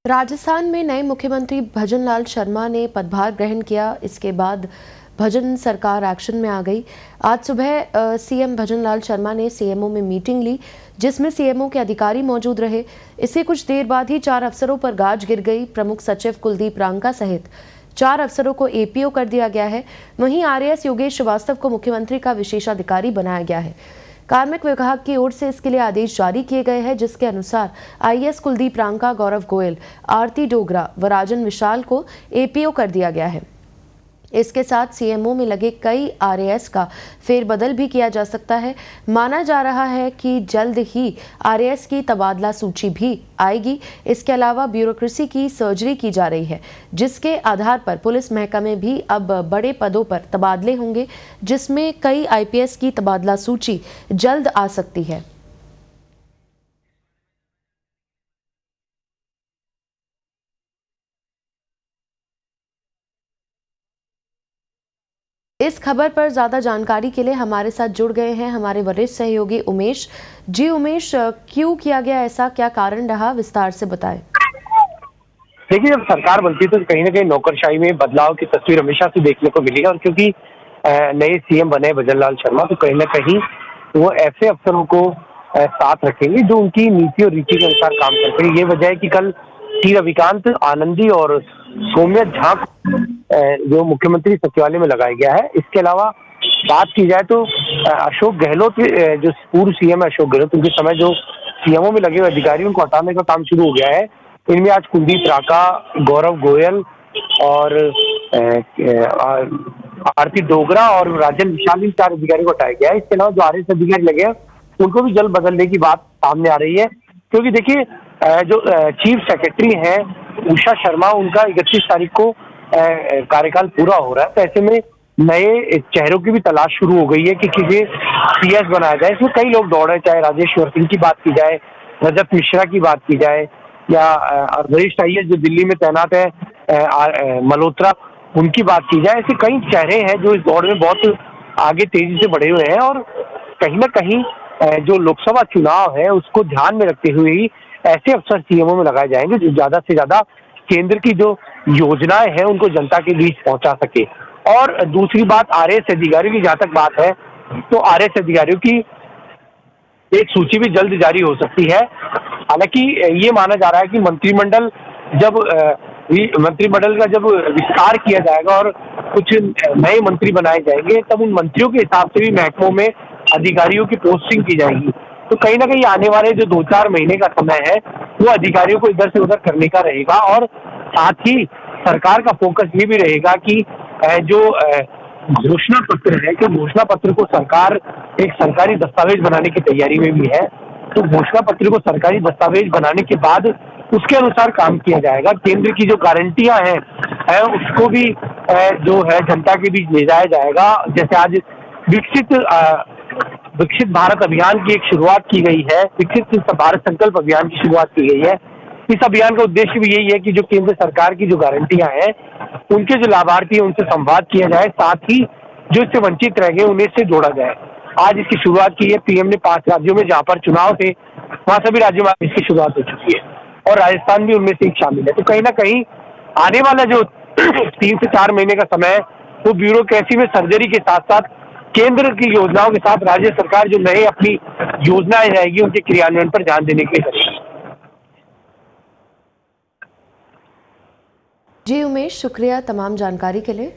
राजस्थान में नए मुख्यमंत्री भजनलाल शर्मा ने पदभार ग्रहण किया। इसके बाद भजन सरकार एक्शन में आ गई। आज सुबह सीएम भजनलाल शर्मा ने सीएमओ में मीटिंग ली, जिसमें सीएमओ के अधिकारी मौजूद रहे। इसके कुछ देर बाद ही 4 अफसरों पर गाज गिर गई। प्रमुख सचिव कुलदीप रांका सहित 4 अफसरों को एपीओ कर दिया गया है। वहीं आरएएस योगेश श्रीवास्तव को मुख्यमंत्री का विशेषाधिकारी बनाया गया है। कार्मिक विभाग की ओर से इसके लिए आदेश जारी किए गए हैं, जिसके अनुसार आईएएस कुलदीप रांका, गौरव गोयल, आरती डोगरा व राजन विशाल को एपीओ कर दिया गया है। इसके साथ सीएमओ में लगे कई आरएएस का फेरबदल भी किया जा सकता है। माना जा रहा है कि जल्द ही आरएएस की तबादला सूची भी आएगी। इसके अलावा ब्यूरोक्रेसी की सर्जरी की जा रही है, जिसके आधार पर पुलिस महकमे भी अब बड़े पदों पर तबादले होंगे, जिसमें कई आईपीएस की तबादला सूची जल्द आ सकती है। इस खबर पर ज्यादा जानकारी के लिए हमारे साथ जुड़ गए हैं हमारे वरिष्ठ सहयोगी उमेश जी। उमेश, क्यों किया गया ऐसा, क्या कारण रहा, विस्तार से बताएं। देखिए, जब सरकार बनती है तो कहीं ना कहीं नौकरशाही में बदलाव की तस्वीर हमेशा से देखने को मिली है। और क्योंकि नए सीएम बने भजनलाल शर्मा, तो कहीं ना कहीं वो ऐसे अफसरों को साथ रखेंगे जो उनकी नीति और रीति के अनुसार काम करते हैं। ये वजह है कि कल टी रविकांत, आनंदी और सौम्या झा को जो मुख्यमंत्री सचिवालय में लगाया गया है। इसके अलावा बात की जाए तो अशोक गहलोत, जो पूर्व सीएम है अशोक गहलोत, उनके समय जो सीएमओ में लगे हुए अधिकारियों को हटाने का काम शुरू हो गया है। इनमें आज कुलदीप रांका, गौरव गोयल और आरती डोगरा और राजन विशाल, इन 4 अधिकारियों को हटाया गया है। इसके अलावा जो आरएएस अधिकारी लगे हैं उनको भी जल्द बदलने की बात सामने आ रही है, क्योंकि देखिए जो चीफ सेक्रेटरी हैं उषा शर्मा, उनका 31 तारीख को कार्यकाल पूरा हो रहा है। तो ऐसे में नए चेहरों की भी तलाश शुरू हो गई है कि किसे सीएस बनाया जाए। इसमें कई लोग दौड़ रहे हैं, चाहे राजेश्वर सिंह की बात की जाए, रजत मिश्रा की बात की जाए, या वरिष्ठ आईएएस जो दिल्ली में तैनात है मल्होत्रा, उनकी बात की जाए। ऐसे कई चेहरे हैं जो इस दौड़ में बहुत आगे तेजी से बढ़े हुए हैं। और कहीं ना कहीं जो लोकसभा चुनाव है उसको ध्यान में रखते हुए ही ऐसे अफसर सीएमओ में लगाए जाएंगे जो ज्यादा से ज्यादा केंद्र की जो योजनाएं हैं उनको जनता के बीच पहुंचा सके। और दूसरी बात, आरएएस अधिकारियों की जहां तक बात है, तो आरएएस अधिकारियों की एक सूची भी जल्द जारी हो सकती है। हालांकि ये माना जा रहा है कि मंत्रिमंडल का जब विस्तार किया जाएगा और कुछ नए मंत्री बनाए जाएंगे, तब उन मंत्रियों के हिसाब से भी महकमों में अधिकारियों की पोस्टिंग की जाएगी। तो कहीं ना कहीं आने वाले जो 2-4 महीने का समय है वो अधिकारियों को इधर से उधर करने का रहेगा। और साथ ही सरकार का फोकस ये भी रहेगा कि जो घोषणा पत्र है, कि घोषणा पत्र को सरकार एक सरकारी दस्तावेज बनाने की तैयारी में भी है। तो घोषणा पत्र को सरकारी दस्तावेज बनाने के बाद उसके अनुसार काम किया जाएगा। केंद्र की जो गारंटियां हैं उसको भी जो है जनता के बीच ले जाया जाएगा। जैसे आज विकसित भारत अभियान की एक शुरुआत की गई है, विकसित भारत संकल्प अभियान की शुरुआत की गई है। इस अभियान का उद्देश्य भी यही है कि जो केंद्र सरकार की जो गारंटियां हैं उनके जो लाभार्थी हैं उनसे संवाद किया जाए, साथ ही जो इससे वंचित रह गए उन्हें से जोड़ा जाए। आज इसकी शुरुआत की है पीएम ने 5 राज्यों में, जहां पर चुनाव थे वहां सभी राज्यों में इसकी शुरुआत हो चुकी है और राजस्थान भी उनमें से एक शामिल है। तो कहीं ना कहीं आने वाला जो 3 से 4 महीने का समय है वो ब्यूरोक्रेसी में सर्जरी के साथ साथ केंद्र की योजनाओं के साथ राज्य सरकार जो नए अपनी योजनाएं रहेगी उनके क्रियान्वयन पर ध्यान देने के लिए करेगी। जी उमेश, शुक्रिया तमाम जानकारी के लिए।